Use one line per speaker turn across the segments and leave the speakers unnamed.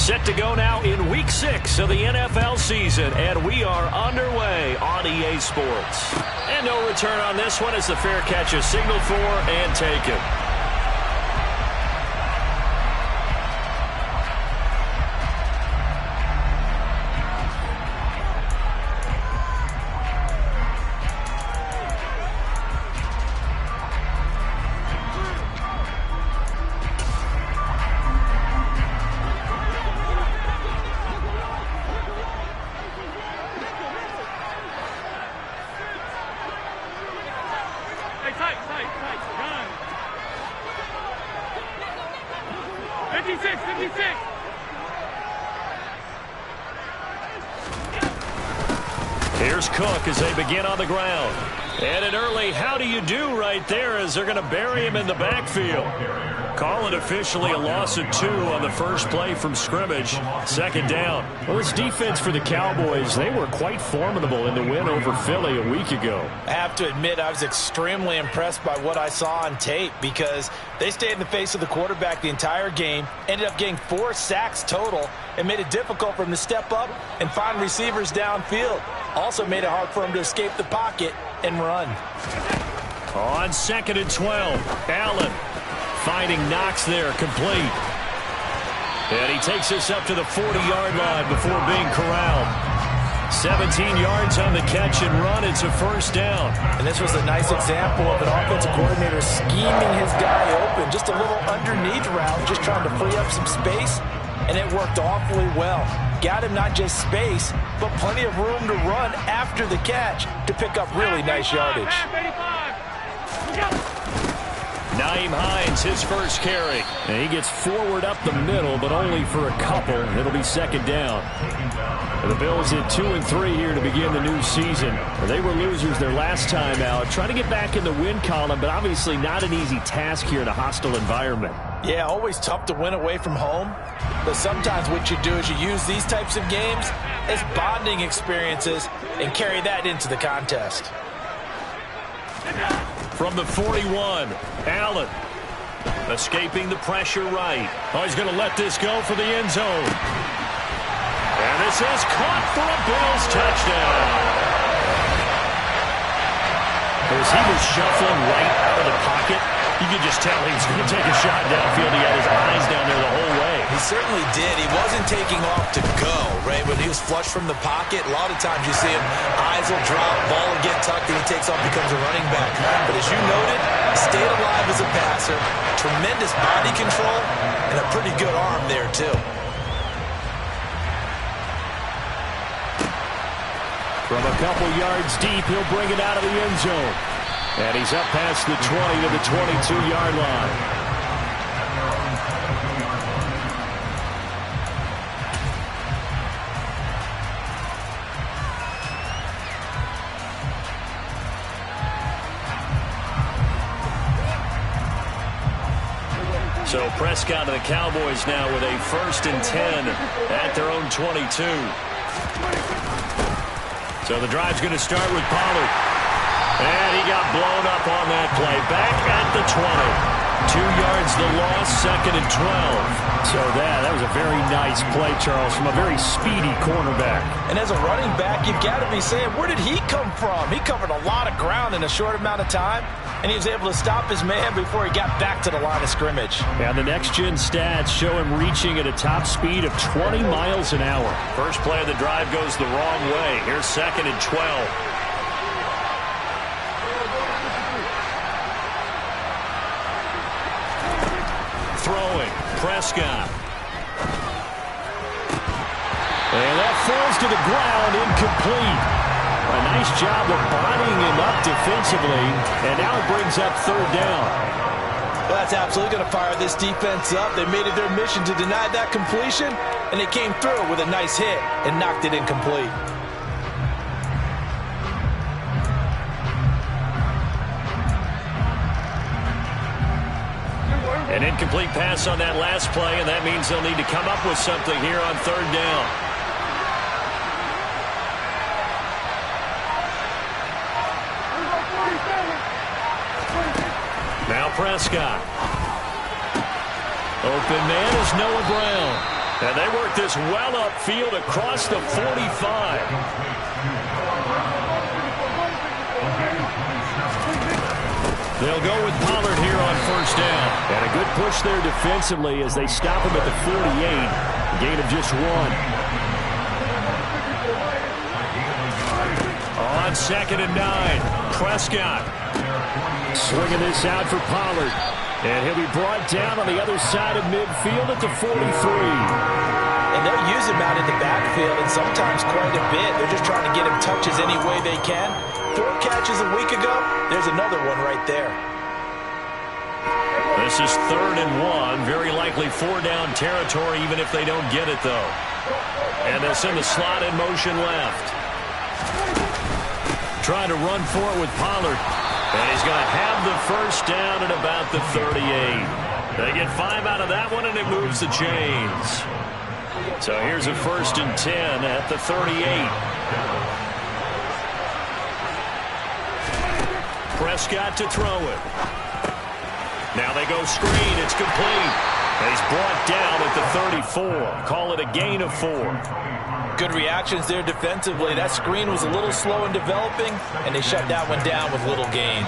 Set to go now in Week 6 of the NFL season, and we are underway on EA Sports. And no return on this one as the fair catch is signaled for and taken.
Here's Cook as they begin on the ground. And an early how do you do right there as they're going to bury him in the backfield. Call it officially a loss of 2 on the first play from scrimmage. Second down.
Well, this defense for the Cowboys, they were quite formidable in the win over Philly a week ago.
I have to admit, I was extremely impressed by what I saw on tape because they stayed in the face of the quarterback the entire game, ended up getting 4 sacks total, and made it difficult for him to step up and find receivers downfield. Also made it hard for him to escape the pocket and run.
On 2nd and 12, Allen finding Knox there, complete. And he takes us up to the 40-yard line before being corralled. 17 yards on the catch and run. It's a first down.
And this was a nice example of an offensive coordinator scheming his guy open. Just a little underneath route, just trying to free up some space. And it worked awfully well. Got him not just space, but plenty of room to run after the catch to pick up really nice yardage.
Naeem Hines, his first carry.
And he gets forward up the middle, but only for a couple. It'll be second down. The Bills at 2-3 here to begin the new season. They were losers their last time out. Trying to get back in the win column, but obviously not an easy task here in a hostile environment.
Yeah, always tough to win away from home. But sometimes what you do is you use these types of games as bonding experiences and carry that into the contest.
From the 41, Allen escaping the pressure right. Oh, he's going to let this go for the end zone. And this is caught for a Bills touchdown.
As he was shuffling right out of the pocket, you could just tell he was going to take a shot downfield. He had his eyes down there the whole way.
He certainly did. He wasn't taking off to go, right? When he was flushed from the pocket, a lot of times you see him, eyes will drop, ball will get tucked, and he takes off, becomes a running back. But as you noted, he stayed alive as a passer, tremendous body control, and a pretty good arm there, too.
From a couple yards deep, he'll bring it out of the end zone. And he's up past the 20 to the 22-yard line.
So Prescott and the Cowboys now with a 1st and 10 at their own 22. So the drive's going to start with Pollard. And he got blown up on that play. Back at the 20. 2 yards the loss, 2nd and 12.
So that was a very nice play, Charles, from a very speedy cornerback.
And as a running back, you've got to be saying, where did he come from? He covered a lot of ground in a short amount of time, and he was able to stop his man before he got back to the line of scrimmage.
And the next-gen stats show him reaching at a top speed of 20 miles an hour.
First play of the drive goes the wrong way. Here's 2nd and 12. Throwing, Prescott.
And that falls to the ground, incomplete. A nice job of bodying him up defensively, and now it brings up 3rd down.
Well, that's absolutely going to fire this defense up. They made it their mission to deny that completion, and they came through with a nice hit and knocked it incomplete.
An incomplete pass on that last play, and that means they'll need to come up with something here on 3rd down. Now Prescott. Open man is Noah Brown. And they work this well upfield across the 45. They'll go with Pollard here on first down.
And a good push there defensively as they stop him at the 48. Gain of just 1.
On 2nd and 9, Prescott.
Swinging this out for Pollard. And he'll be brought down on the other side of midfield at the 43.
And they'll use him out in the backfield, and sometimes quite a bit. They're just trying to get him touches any way they can. 4 catches a week ago. There's another one right there.
This is 3rd and 1. Very likely 4-down territory, even if they don't get it, though. And they'll send the slot in motion left. Trying to run for it with Pollard. And he's going to have the first down at about the 38. They get 5 out of that one, and it moves the chains. So here's a 1st and 10 at the 38. Prescott to throw it. Now they go screen. It's complete. And he's brought down at the 34. Call it a gain of 4.
Good reactions there defensively. That screen was a little slow in developing, and they shut that one down with little gain.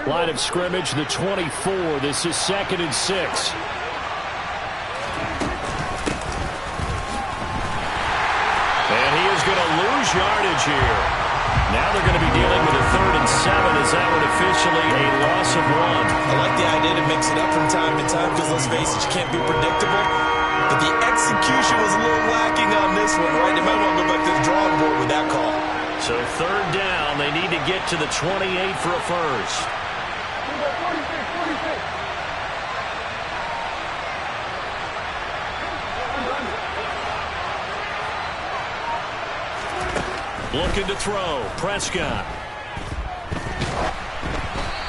Line of scrimmage, the 24. This is 2nd and 6.
And he is going to lose yardage here. Now they're going to be dealing with a 3rd and 7 as that one officially a loss of 1.
I like the idea to mix it up from time to time because, let's face it, you can't be predictable. But the execution was a little lacking on this one, right? They might want to go back to the drawing board with that call.
So 3rd down, they need to get to the 28 for a first. Looking to throw, Prescott.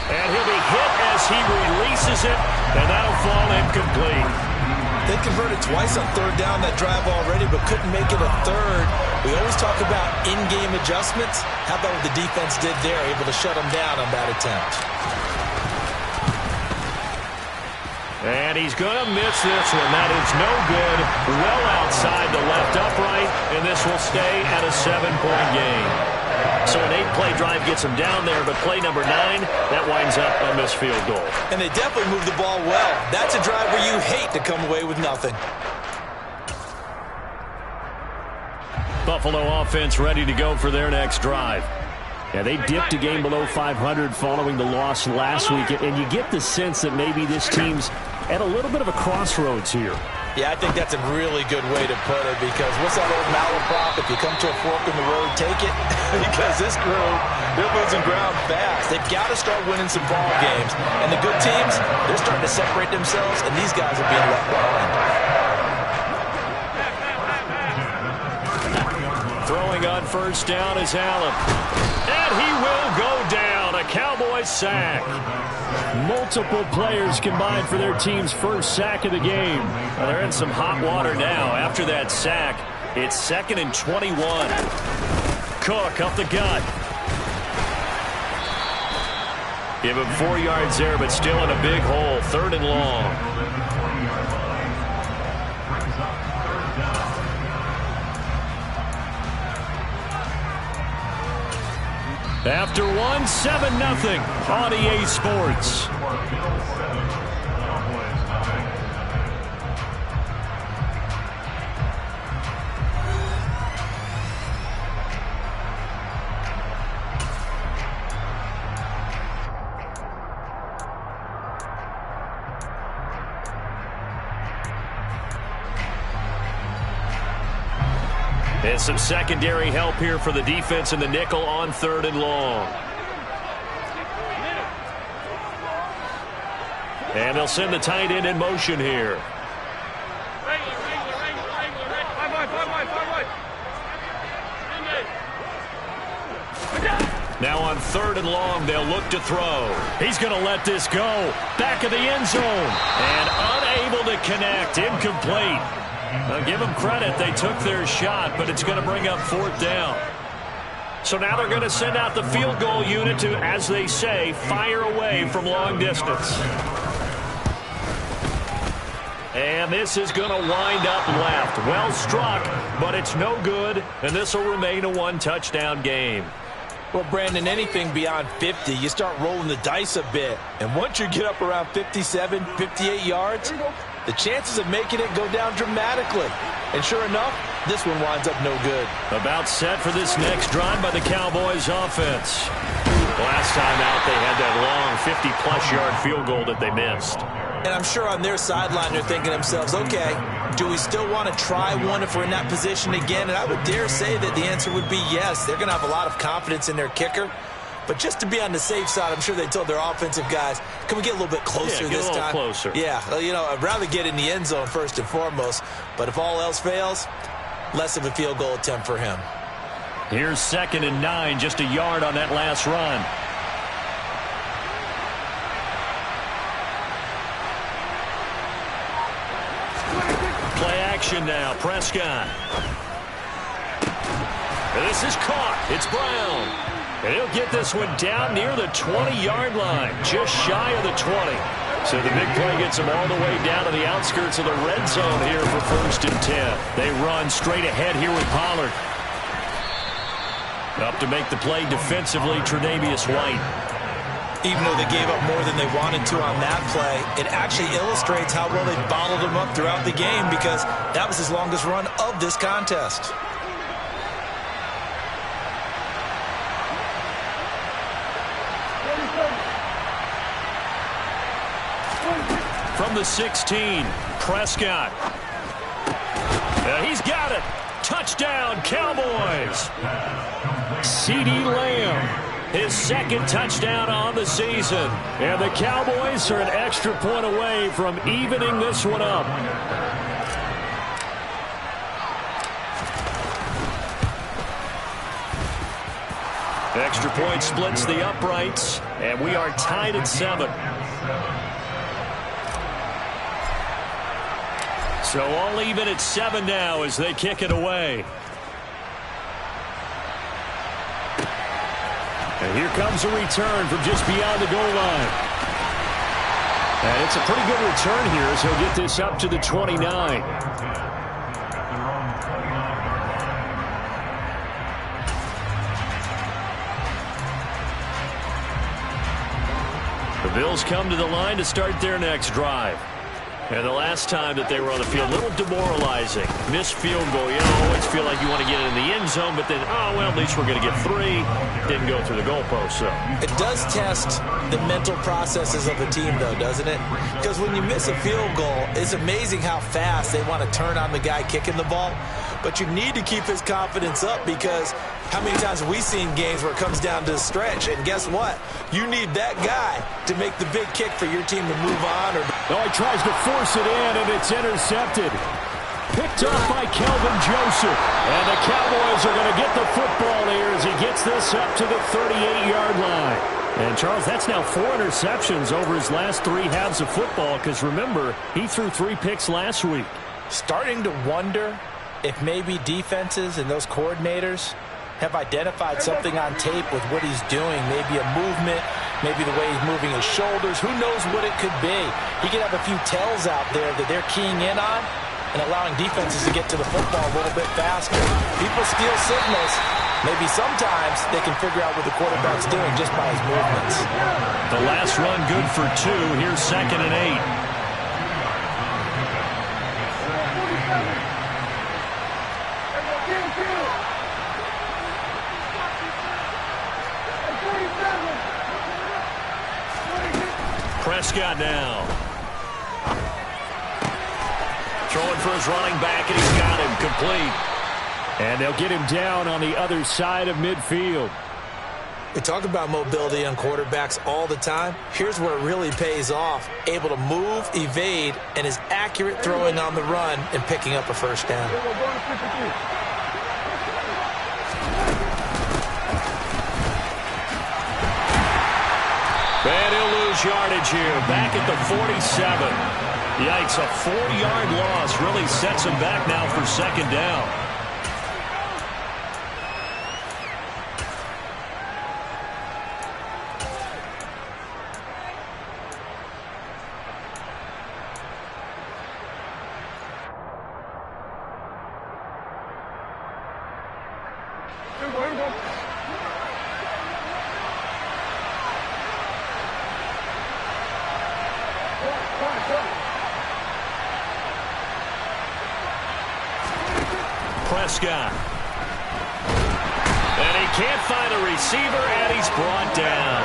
And he'll be hit as he releases it, and that'll fall incomplete.
They converted twice on 3rd down that drive already, but couldn't make it a 3rd. We always talk about in-game adjustments. How about what the defense did there, able to shut them down on that attempt?
And he's going to miss this one. That is no good. Well outside the left upright, and this will stay at a 7-point game. So an 8-play drive gets him down there, but play number 9, that winds up a missed field goal.
And they definitely moved the ball well. That's a drive where you hate to come away with nothing.
Buffalo offense ready to go for their next drive.
Yeah, they dipped a game below 500 following the loss last week, and you get the sense that maybe this team's at a little bit of a crossroads here.
Yeah, I think that's a really good way to put it, because what's that old malaprop? If you come to a fork in the road, take it. Because this group, they're losing ground fast. They've got to start winning some ball games. And the good teams, they're starting to separate themselves, and these guys are being left behind.
Throwing on first down is Allen. And he will go down. A Cowboys sack.
Multiple players combined for their team's first sack of the game.
Well, they're in some hot water now. After that sack, it's 2nd and 21. Cook up the gut. Give him 4 yards there, but still in a big hole. 3rd and long. After one, 7-0 on EA Sports. And some secondary help here for the defense in the nickel on 3rd and long. And they'll send the tight end in motion here. Now on 3rd and long, they'll look to throw. He's going to let this go. Back of the end zone. And unable to connect. Incomplete. I'll give them credit. They took their shot, but it's going to bring up 4th down. So now they're going to send out the field goal unit to, as they say, fire away from long distance. And this is going to wind up left. Well struck, but it's no good, and this will remain a 1-touchdown game.
Well, Brandon, anything beyond 50, you start rolling the dice a bit. And once you get up around 57, 58 yards, the chances of making it go down dramatically. And sure enough, this one winds up no good.
About set for this next drive by the Cowboys offense. Last time out, they had that long 50-plus yard field goal that they missed.
And I'm sure on their sideline they're thinking to themselves, okay, do we still want to try one if we're in that position again? And I would dare say that the answer would be yes. They're going to have a lot of confidence in their kicker. But just to be on the safe side, I'm sure they told their offensive guys, can we get a little bit closer this time?
Yeah, get a little closer.
Yeah, you know, I'd rather get in the end zone first and foremost. But if all else fails, less of a field goal attempt for him.
Here's 2nd and 9, just a yard on that last run. Play action now, Prescott. And this is caught. It's Brown. And he'll get this one down near the 20-yard line, just shy of the 20. So the big play gets them all the way down to the outskirts of the red zone here for 1st and 10. They run straight ahead here with Pollard. Up to make the play defensively, Tre'Davious White.
Even though they gave up more than they wanted to on that play, it actually illustrates how well they bottled them up throughout the game because that was his longest run of this contest.
From the 16, Prescott. He's got it. Touchdown, Cowboys. CeeDee Lamb, his 2nd touchdown on the season. And the Cowboys are an extra point away from evening this one up. Extra point splits the uprights, and we are tied at 7. So all even at 7 now as they kick it away. And here comes a return from just beyond the goal line. And it's a pretty good return here as he'll get this up to the 29. The Bills come to the line to start their next drive. And the last time that they were on the field, a little demoralizing. Missed field goal. You always feel like you want to get it in the end zone, but then, oh, well, at least we're going to get 3. Didn't go through the goalpost, so.
It does test the mental processes of a team, though, doesn't it? Because when you miss a field goal, it's amazing how fast they want to turn on the guy kicking the ball. But you need to keep his confidence up because how many times have we seen games where it comes down to the stretch? And guess what? You need that guy to make the big kick for your team to move on.
Oh, he tries to force it in, and it's intercepted. Picked up by Kelvin Joseph. And the Cowboys are going to get the football here as he gets this up to the 38-yard line. And, Charles, that's now 4 interceptions over his last 3 halves of football because, remember, he threw 3 picks last week.
Starting to wonder if maybe defenses and those coordinators have identified something on tape with what he's doing. Maybe a movement, maybe the way he's moving his shoulders. Who knows what it could be? He could have a few tells out there that they're keying in on and allowing defenses to get to the football a little bit faster. People steal signals. Maybe sometimes they can figure out what the quarterback's doing just by his movements.
The last run good for 2. Here's 2nd and 8. Prescott now. Throwing for his running back, and he's got him complete.
And they'll get him down on the other side of midfield.
We talk about mobility on quarterbacks all the time. Here's where it really pays off. Able to move, evade, and is accurate throwing on the run and picking up a first down.
And he'll lose yardage here, back at the 47. Yikes, a 4-yard loss really sets him back now for second down. Prescott. And he can't find a receiver, and he's brought down.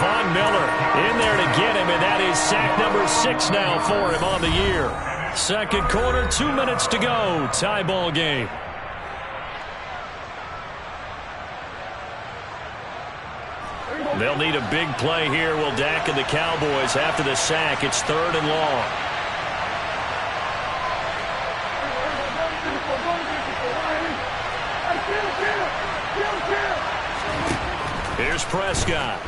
Von Miller in there to get him, and that is sack number 6 now for him on the year. Second quarter, 2 minutes to go. Tie ball game. They'll need a big play here. Will Dak and the Cowboys after the sack. It's 3rd and long. Here's Prescott.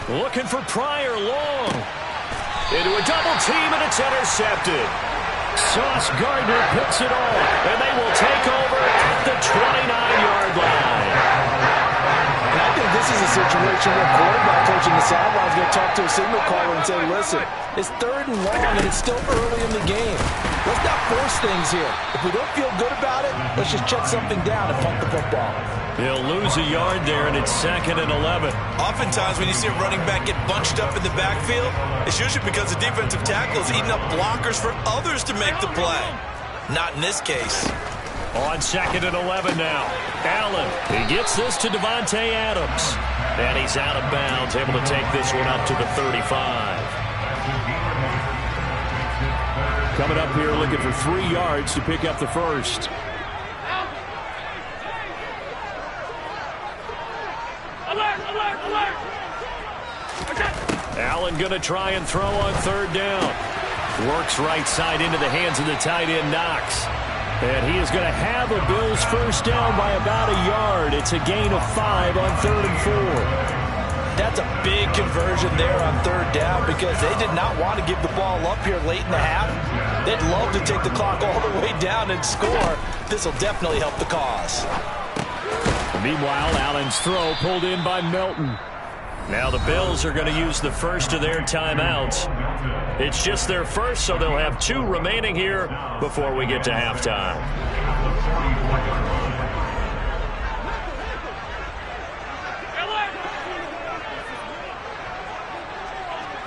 Looking for Pryor long. Into a double team, and it's intercepted. Sauce Gardner picks it off, and they will take over at the 29-yard line.
And I think this is a situation where quarterback coach in the sideline is going to talk to a signal caller and say, listen, it's 3rd and long, and it's still early in the game. Let's not force things here. If we don't feel good about it, let's just check something down and punt the football.
He'll lose a yard there, and it's 2nd and 11.
Oftentimes, when you see a running back get bunched up in the backfield, it's usually because the defensive tackle is eating up blockers for others to make the play. Not in this case.
On 2nd and 11 now. Allen, he gets this to Davante Adams. And he's out of bounds, able to take this one up to the 35.
Coming up here looking for 3 yards to pick up the first.
Allen going to try and throw on 3rd down. Works right side into the hands of the tight end, Knox. And he is going to have a Bills first down by about a yard. It's a gain of 5 on 3rd and 4.
That's a big conversion there on 3rd down because they did not want to give the ball up here late in the half. They'd love to take the clock all the way down and score. This will definitely help the cause.
Meanwhile, Allen's throw pulled in by Melton.
Now the Bills are going to use the first of their timeouts. It's just their first, so they'll have 2 remaining here before we get to halftime.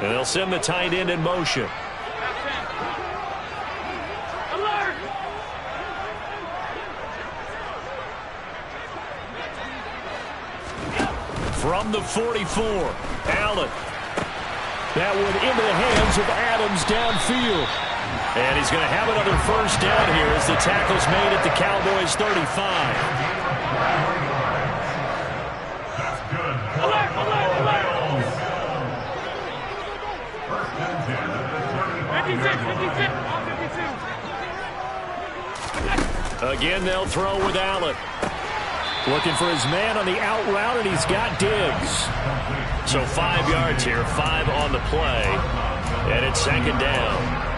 And they'll send the tight end in motion. From the 44, Allen.
That one into the hands of Adams downfield.
And he's going to have another first down here as the tackle's made at the Cowboys' 35. Again, they'll throw with Allen.
Looking for his man on the out route, and he's got Diggs.
So 5 yards here, 5 on the play, and it's 2nd down.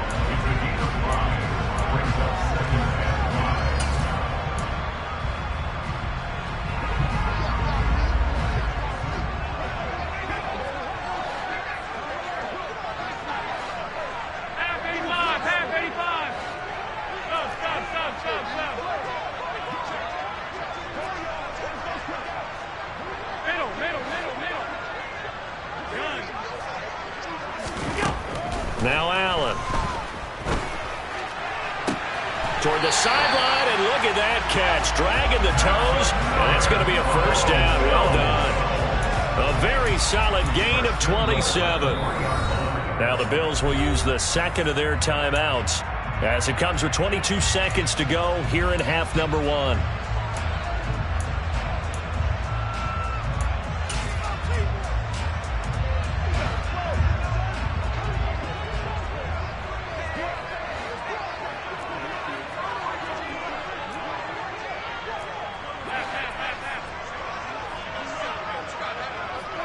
Now Allen. Toward the sideline, and look at that catch. Dragging the toes, and that's going to be a first down. Well done. A very solid gain of 27. Now the Bills will use the second of their timeouts as it comes with 22 seconds to go here in half number 1.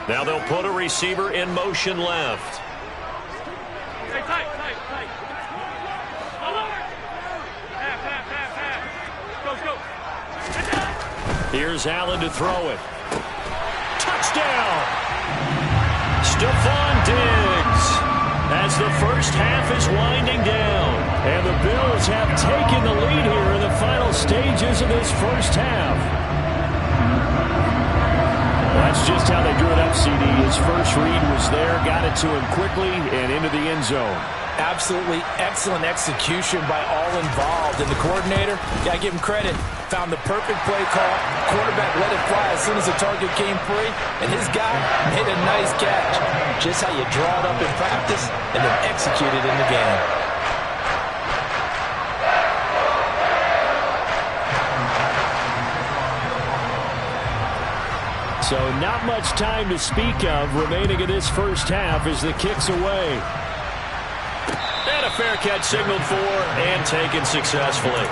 Now they'll put a receiver in motion left. Here's Allen to throw it. Touchdown! Stephon Diggs as the first half is winding down. And the Bills have taken the lead here in the final stages of this first half. That's just how they drew it up, CD. His first read was there, got it to him quickly, and into the end zone.
Absolutely excellent execution by all involved. And the coordinator, got to give him credit, found the perfect play call. Quarterback let it fly as soon as the target came free, and his guy made a nice catch. Just how you draw it up in practice and then execute it in the game.
So not much time to speak of remaining in this first half as the kick's away.
And a fair catch signaled for and taken successfully.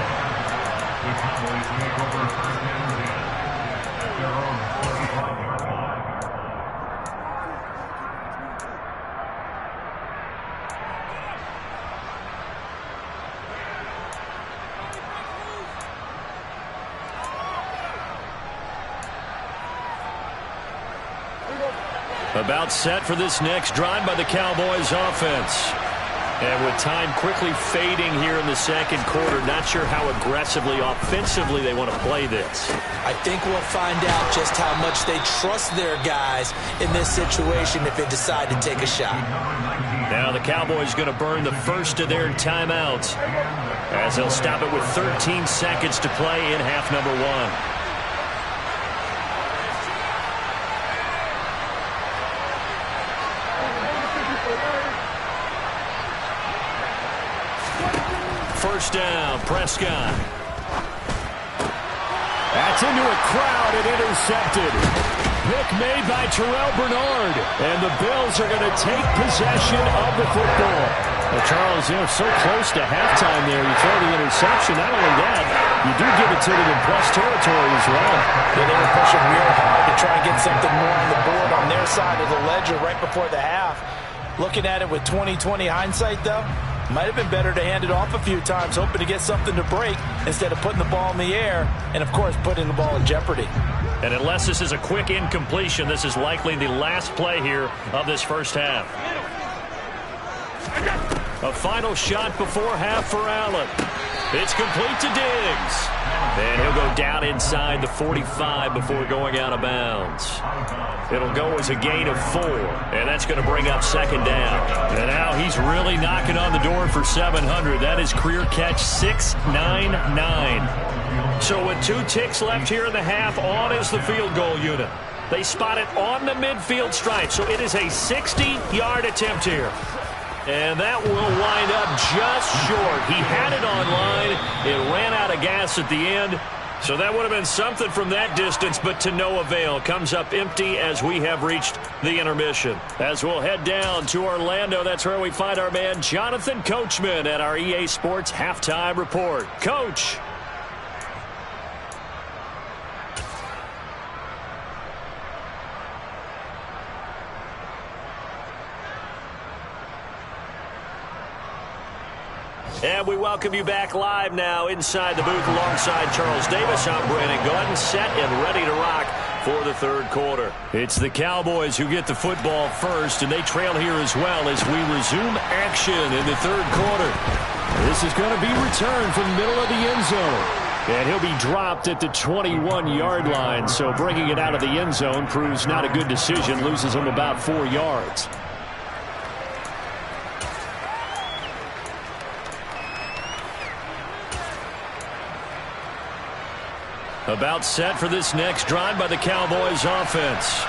About set for this next drive by the Cowboys offense. And with time quickly fading here in the second quarter, not sure how aggressively, offensively they want to play this.
I think we'll find out just how much they trust their guys in this situation if they decide to take a shot.
Now the Cowboys going to burn the first of their timeouts as they'll stop it with 13 seconds to play in half number one. First down, Prescott.
That's into a crowd and intercepted. Pick made by Terrell Bernard. And the Bills are going to take possession of the football. Well, Charles, they're so close to halftime there. You throw the interception. Not only that, you do give it to them in plus territory as well.
Yeah, they were pushing real hard to try and get something more on the board on their side of the ledger right before the half. Looking at it with 20/20 hindsight, though, might have been better to hand it off a few times, hoping to get something to break instead of putting the ball in the air and, of course, putting the ball in jeopardy.
And unless this is a quick incompletion, this is likely the last play here of this first half. A final shot before half for Allen. It's complete to Diggs. And he'll go down inside the 45 before going out of bounds. It'll go as a gain of 4, and that's going to bring up second down. And now he's really knocking on the door for 700. That is career catch 699. So with 2 ticks left here in the half, on is the field goal unit. They spot it on the midfield stripe, so it is a 60-yard attempt here. And that will wind up just short. He had it on line. It ran out of gas at the end. So that would have been something from that distance, but to no avail. Comes up empty as we have reached the intermission. As we'll head down to Orlando, that's where we find our man Jonathan Coachman at our EA Sports Halftime Report. Coach. And we welcome you back live now inside the booth alongside Charles Davis. I'm Brandon Gordon, set and ready to rock for the third quarter. It's the Cowboys who get the football first, and they trail here as well as we resume action in the third quarter.
This is going to be returned from the middle of the end zone. And he'll be dropped at the 21-yard line, so bringing it out of the end zone proves not a good decision, loses him about 4 yards.
About set for this next drive by the Cowboys offense.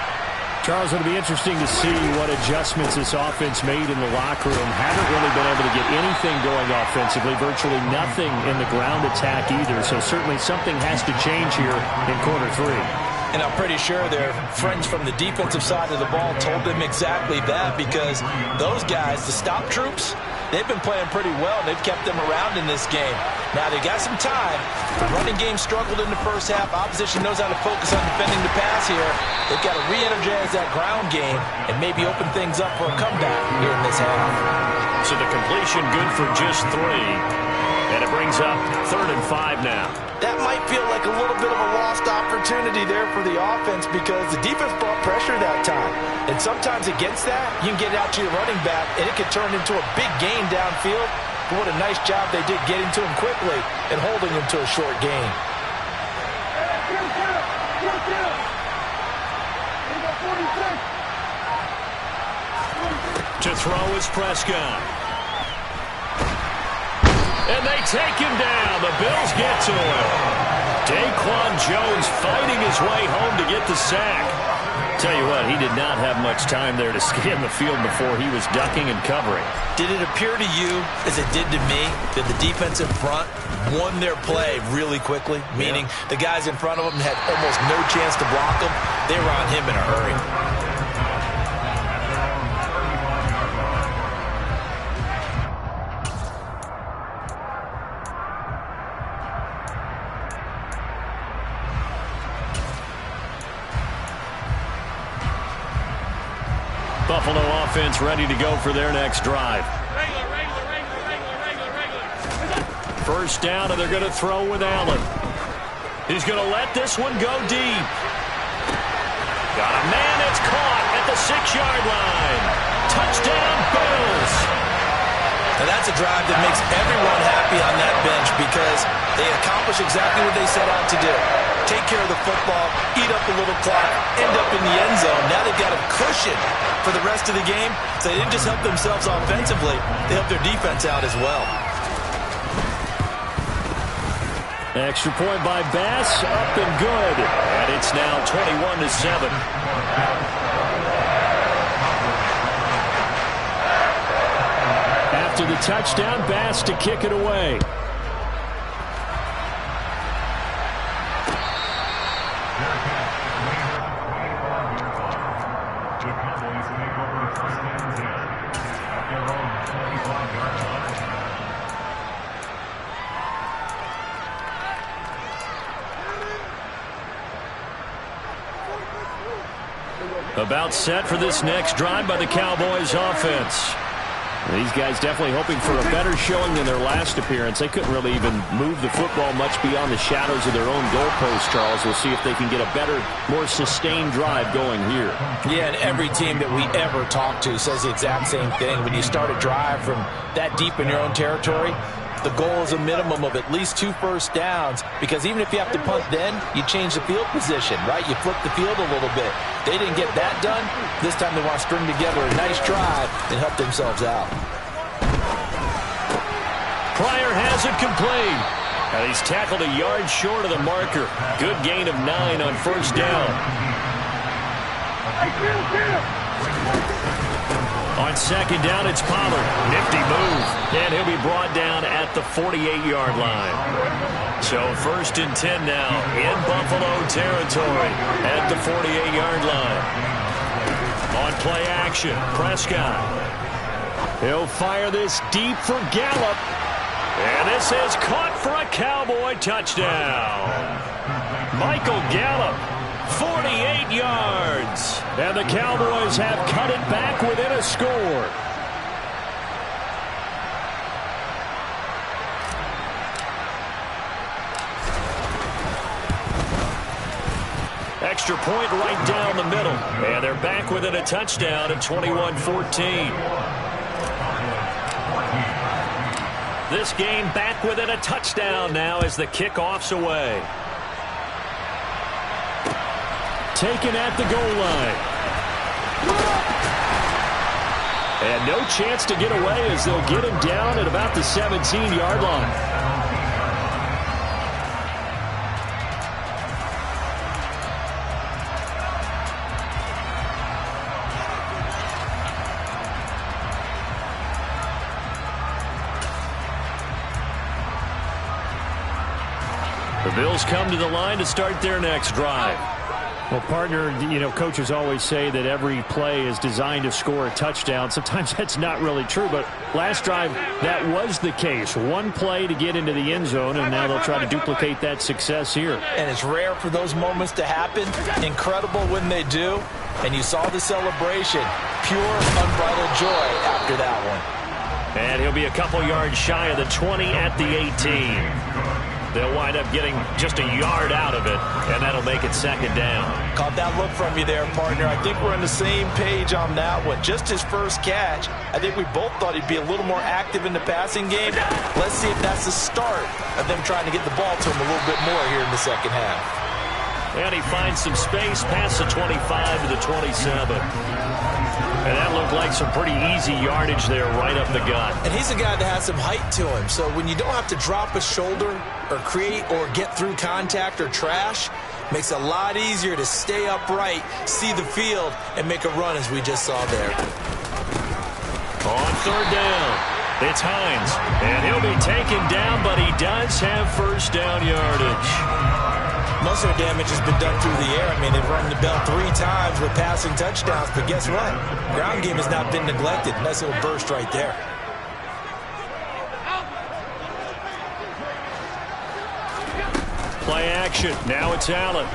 Charles, it'll be interesting to see what adjustments this offense made in the locker room. Haven't really been able to get anything going offensively, virtually nothing in the ground attack either. So certainly something has to change here in quarter 3.
And I'm pretty sure their friends from the defensive side of the ball told them exactly that, because those guys, the stop troops, they've been playing pretty well. They've kept them around in this game. Now, they got some time. The running game struggled in the first half. Opposition knows how to focus on defending the pass here. They've got to re-energize that ground game and maybe open things up for a comeback here in this half.
So the completion good for just 3.
And it brings up 3rd and 5 now.
That might feel like a little bit of a lost opportunity there for the offense because the defense brought pressure that time. And sometimes against that, you can get out to your running back, and it can turn into a big gain downfield. But what a nice job they did getting to him quickly and holding him to a short gain.
To throw is Prescott. And they take him down. The Bills get to him. Daquan Jones fighting his way home to get the sack.
Tell you what, he did not have much time there to scan the field before he was ducking and covering.
Did it appear to you, as it did to me, that the defense in front won their play really quickly? Meaning the guys in front of them had almost no chance to block him. They were on him in a hurry.
Buffalo offense ready to go for their next drive.
First down, and they're going to throw with Allen. He's going to let this one go deep. Got a man that's caught at the 6-yard line. Touchdown, Bills.
Now that's a drive that makes everyone happy on that bench because they accomplish exactly what they set out to do. Take care of the football, eat up a little clock, end up in the end zone. Now they've got a cushion for the rest of the game. So they didn't just help themselves offensively, they helped their defense out as well.
Extra point by Bass, up and good.
And it's now 21-7.
After the touchdown, Bass to kick it away. About set for this next drive by the Cowboys offense. These guys definitely hoping for a better showing than their last appearance. They couldn't really even move the football much beyond the shadows of their own goalpost, Charles. We'll see if they can get a better, more sustained drive going here.
Yeah, and every team that we ever talk to says the exact same thing. When you start a drive from that deep in your own territory, the goal is a minimum of at least 2 first downs, because even if you have to punt then, you change the field position, right? You flip the field a little bit. They didn't get that done. This time they want to string together a nice drive and help themselves out.
Pryor has it complete. And he's tackled a yard short of the marker. Good gain of 9 on first down. On second down, it's Pollard. Nifty move. And he'll be brought down at the 48-yard line. So 1st and 10 now in Buffalo territory at the 48-yard line. On play action, Prescott. He'll fire this deep for Gallup. And this is caught for a Cowboy touchdown. Michael Gallup, 48 yards. And the Cowboys have cut it back within a score. Extra point right down the middle. And they're back within a touchdown at 21-14. This game back within a touchdown now as the kickoff's away. Taken at the goal line. And no chance to get away as they'll get him down at about the 17-yard line. The Bills come to the line to start their next drive.
Well, partner, you know, coaches always say that every play is designed to score a touchdown. Sometimes that's not really true, but last drive, that was the case. One play to get into the end zone, and now they'll try to duplicate that success here.
And it's rare for those moments to happen. Incredible when they do. And you saw the celebration. Pure, unbridled joy after that one.
And he'll be a couple yards shy of the 20 at the 18. They'll wind up getting just a yard out of it, and that'll make it second down.
Caught that look from you there, partner. I think we're on the same page on that one. Just his first catch. I think we both thought he'd be a little more active in the passing game. Let's see if that's the start of them trying to get the ball to him a little bit more here in the second half.
And he finds some space past the 25 to the 27. And that looked like some pretty easy yardage there right up the gut.
And he's a guy that has some height to him. So when you don't have to drop a shoulder or create or get through contact or trash, makes it a lot easier to stay upright, see the field, and make a run as we just saw there.
On third down, it's Hines. And he'll be taken down, but he does have first down yardage.
Most of the damage has been done through the air. I mean, they've rung the bell 3 times with passing touchdowns, but guess what? Ground game has not been neglected. Nice little burst right there.
Play action. Now it's Allen.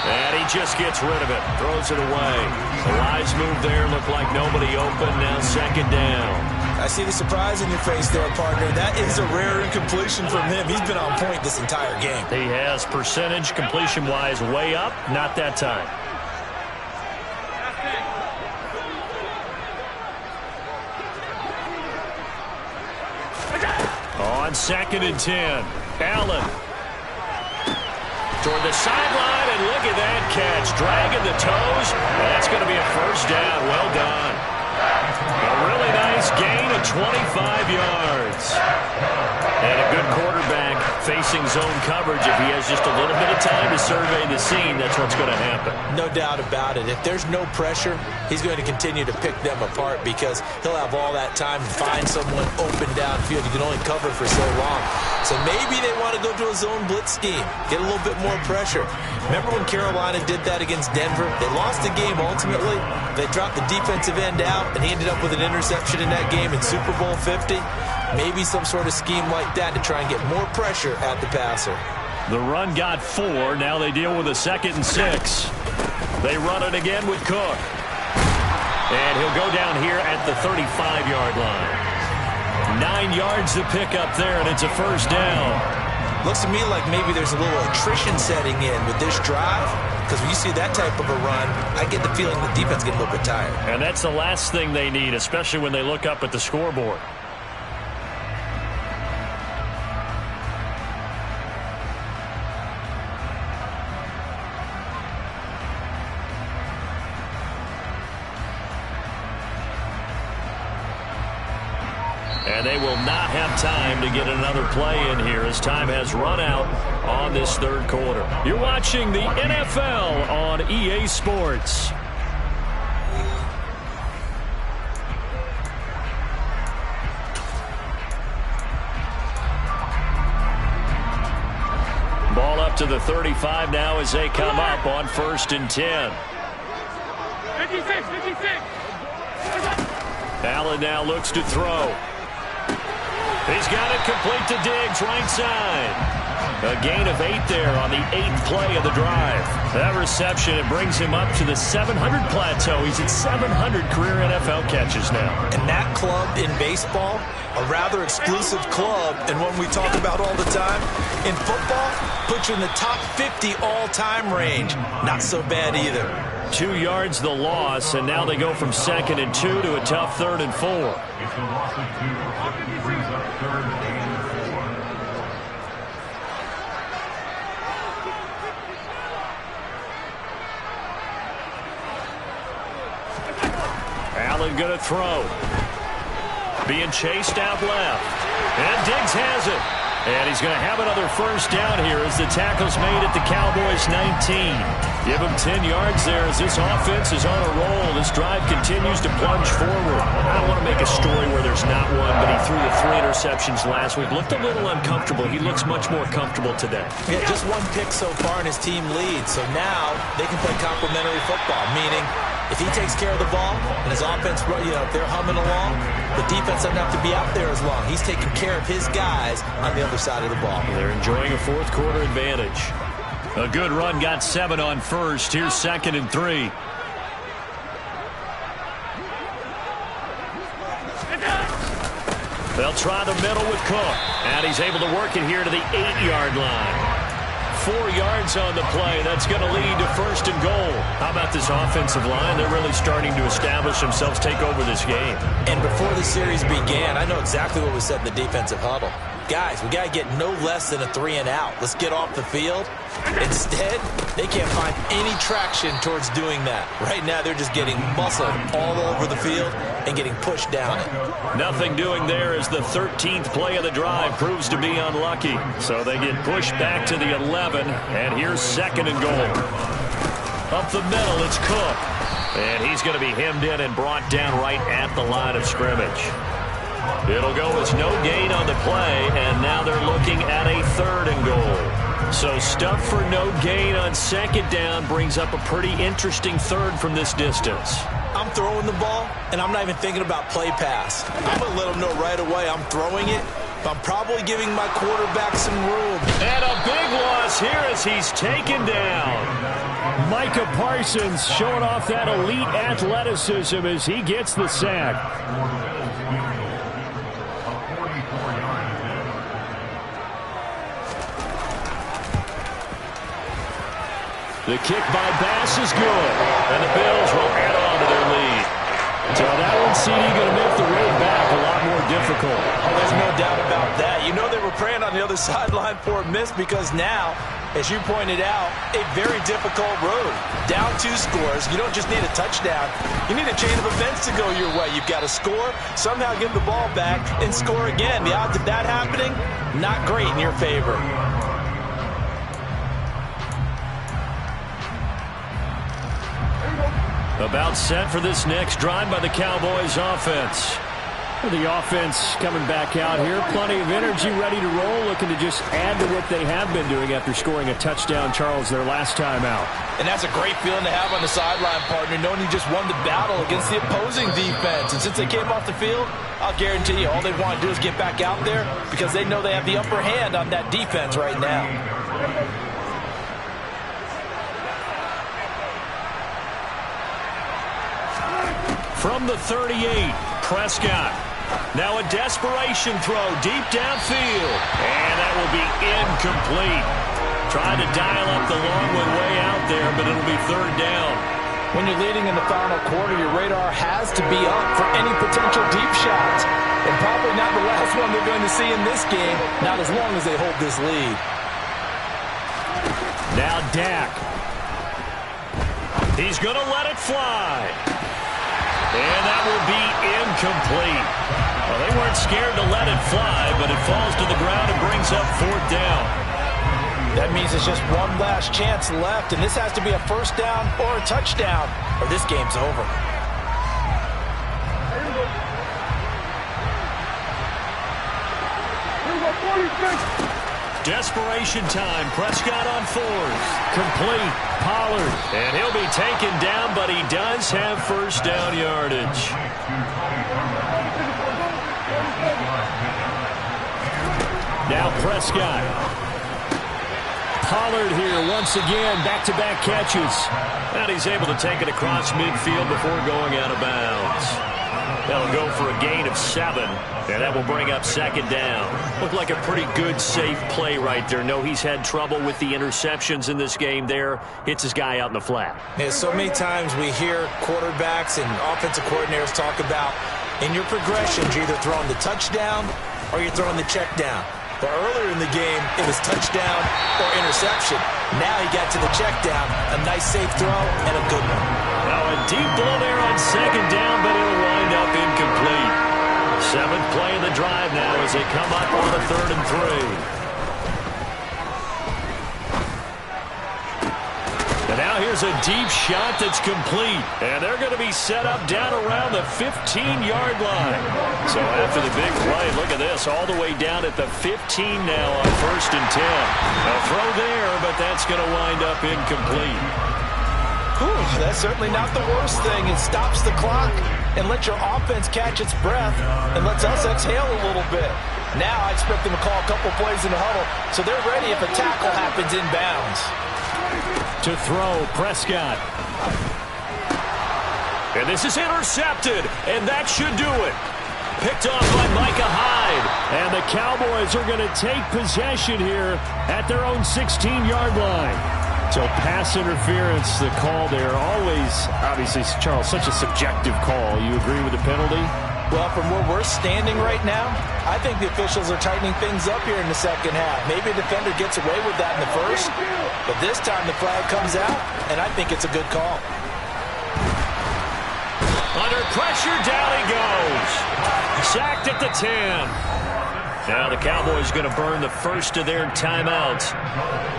And he just gets rid of it. Throws it away. The wise move there. Looked like nobody open. Now second down.
I see the surprise in your face there, partner. That is a rare incompletion from him. He's been on point this entire game.
He has percentage completion-wise way up. Not that time. On second and 10, Allen. Toward the sideline, and look at that catch. Dragging the toes, and that's going to be a first down. Well done. A really nice gain of 25 yards. And a good quarterback facing zone coverage. If he has just a little bit of time to survey the scene, that's what's going to happen.
No doubt about it. If there's no pressure, he's going to continue to pick them apart because he'll have all that time to find someone open downfield. You can only cover for so long. So maybe they want to go to a zone blitz scheme, get a little bit more pressure. Remember when Carolina did that against Denver? They lost the game ultimately. They dropped the defensive end out, and he ended up with an interception in that game in Super Bowl 50. Maybe some sort of scheme like that to try and get more pressure at the passer.
The run got 4. Now they deal with a 2nd and 6. They run it again with Cook. And he'll go down here at the 35-yard line. 9 yards to pick up there, and it's a first down.
Looks to me like maybe there's a little attrition setting in with this drive. Because when you see that type of a run, I get the feeling the defense getting a little bit tired.
And that's the last thing they need, especially when they look up at the scoreboard. And they will not have time to get another play in here as time has run out on this third quarter. You're watching the NFL on EA Sports. Ball up to the 35 now as they come up on 1st and 10. 56. Allen now looks to throw. He's got it complete to Diggs, right side. A gain of 8 there on the 8th play of the drive. That reception, it brings him up to the 700 plateau. He's at 700 career NFL catches now.
And that club in baseball, a rather exclusive club, and one we talk about all the time. In football, puts you in the top 50 all-time range. Not so bad either.
2 yards the loss, and now they go from 2nd and 2 to a tough 3rd and 4. Allen going to throw. Being chased out left. And Diggs has it. And he's going to have another first down here as the tackle's made at the Cowboys' 19. Give him 10 yards there as this offense is on a roll. This drive continues to plunge forward. I don't want to make a story where there's not one, but he threw the 3 interceptions last week. Looked a little uncomfortable. He looks much more comfortable today.
Yeah, just 1 pick so far and his team leads. So now they can play complementary football, meaning if he takes care of the ball and his offense, if they're humming along, the defense doesn't have to be out there as long. He's taking care of his guys on the other side of the ball.
They're enjoying a 4th quarter advantage. A good run got 7 on 1st. Here's 2nd and 3. They'll try the middle with Cook. And he's able to work it here to the 8-yard line. 4 yards on the play. That's going to lead to 1st and goal. How about this offensive line? They're really starting to establish themselves, take over this game.
And before the series began, I know exactly what was said in the defensive huddle. Guys, we got to get no less than a 3-and-out. Let's get off the field. Instead, they can't find any traction towards doing that. Right now, they're just getting muscled all over the field and getting pushed down it.
Nothing doing there as the 13th play of the drive proves to be unlucky. So they get pushed back to the 11, and here's 2nd and goal. Up the middle, it's Cook. And he's going to be hemmed in and brought down right at the line of scrimmage. It'll go as no gain on the play, and now they're looking at a 3rd and goal. So stuff for no gain on 2nd down brings up a pretty interesting 3rd from this distance.
I'm throwing the ball, and I'm not even thinking about play pass. I'm going to let them know right away I'm throwing it, but I'm probably giving my quarterback some room.
And a big loss here as he's taken down.
Micah Parsons showing off that elite athleticism as he gets the sack. The kick by Bass is good, and the Bills will add on to their lead. So that one, CD, going to make the road back a lot more difficult.
Oh, there's no doubt about that. You know they were praying on the other sideline for a miss because now, as you pointed out, a very difficult road. Down 2 scores. You don't just need a touchdown. You need a chain of events to go your way. You've got to score, somehow give the ball back, and score again. The odds of that happening, not great in your favor.
About set for this next drive by the Cowboys offense.
The offense coming back out here. Plenty of energy, ready to roll, looking to just add to what they have been doing after scoring a touchdown, Charles, their last time out.
And that's a great feeling to have on the sideline, partner, knowing you just won the battle against the opposing defense. And since they came off the field, I'll guarantee you all they want to do is get back out there because they know they have the upper hand on that defense right now.
From the 38, Prescott. Now a desperation throw deep downfield. And that will be incomplete. Tried to dial up the long one way out there, but it'll be 3rd down.
When you're leading in the final quarter, your radar has to be up for any potential deep shots. And probably not the last one they're going to see in this game, not as long as they hold this lead.
Now Dak. He's going to let it fly. And that will be incomplete. Well, they weren't scared to let it fly, but it falls to the ground and brings up 4th down.
That means it's just one last chance left, and this has to be a 1st down or a touchdown, or this game's over.
Desperation time. Prescott on 4th. Complete. Pollard. And he'll be taken down, but he does have 1st down yardage.
Now Prescott. Pollard here once again. Back-to-back catches.
And he's able to take it across midfield before going out of bounds. That'll go for a gain of 7, and that will bring up 2nd down. Looked like a pretty good, safe play right there. No, he's had trouble with the interceptions in this game there. Hits his guy out in the flat.
Yeah, so many times we hear quarterbacks and offensive coordinators talk about in your progressions, you're either throwing the touchdown or you're throwing the check down. But earlier in the game, it was touchdown or interception. Now he got to the check down, a nice safe throw, and a good one.
Now a deep ball there on 2nd down, but it'll wind up incomplete. 7th play of the drive now as they come up on the 3rd and 3. And now here's a deep shot that's complete. And they're going to be set up down around the 15-yard line. So after the big play, look at this, all the way down at the 15 now on 1st and 10. A throw there, but that's going to wind up incomplete.
Whew, that's certainly not the worst thing. It stops the clock and lets your offense catch its breath and lets us exhale a little bit. Now I expect them to call a couple plays in the huddle so they're ready if a tackle happens inbounds.
To throw, Prescott.
And this is intercepted, and that should do it. Picked off by Micah Hyde.
And the Cowboys are going to take possession here at their own 16-yard line. So pass interference, the call there. Always, obviously, Charles, such a subjective call. You agree with the penalty?
Well, from where we're standing right now, I think the officials are tightening things up here in the second half. Maybe a defender gets away with that in the first, but this time the flag comes out, and I think it's a good call.
Under pressure, down he goes. Sacked at the 10. Now the Cowboys going to burn the first of their timeouts,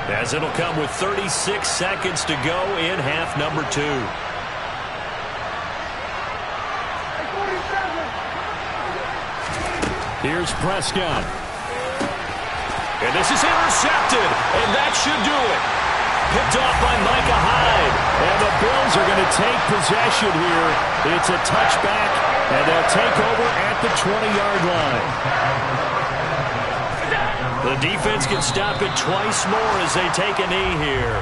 as it'll come with 36 seconds to go in half number 2.
Here's Prescott.
And this is intercepted, and that should do it. Picked off by Micah Hyde.
And the Bills are going to take possession here. It's a touchback, and they'll take over at the 20-yard line.
The defense can stop it twice more as they take a knee here.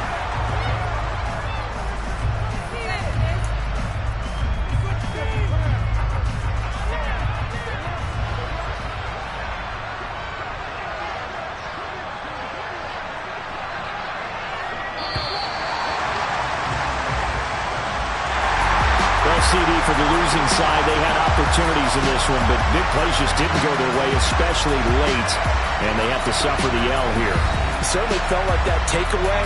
CD for the losing side. They had opportunities in this one, but big plays just didn't go their way, especially late, and they have to suffer the L here.
It certainly felt like that takeaway,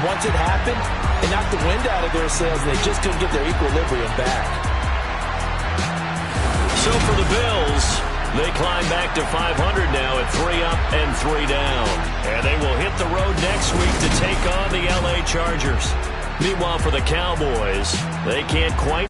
once it happened, it knocked the wind out of their sails, and they just couldn't get their equilibrium back.
So for the Bills, they climb back to 500 now at 3 up and 3 down. And they will hit the road next week to take on the LA Chargers. Meanwhile, for the Cowboys, they can't quite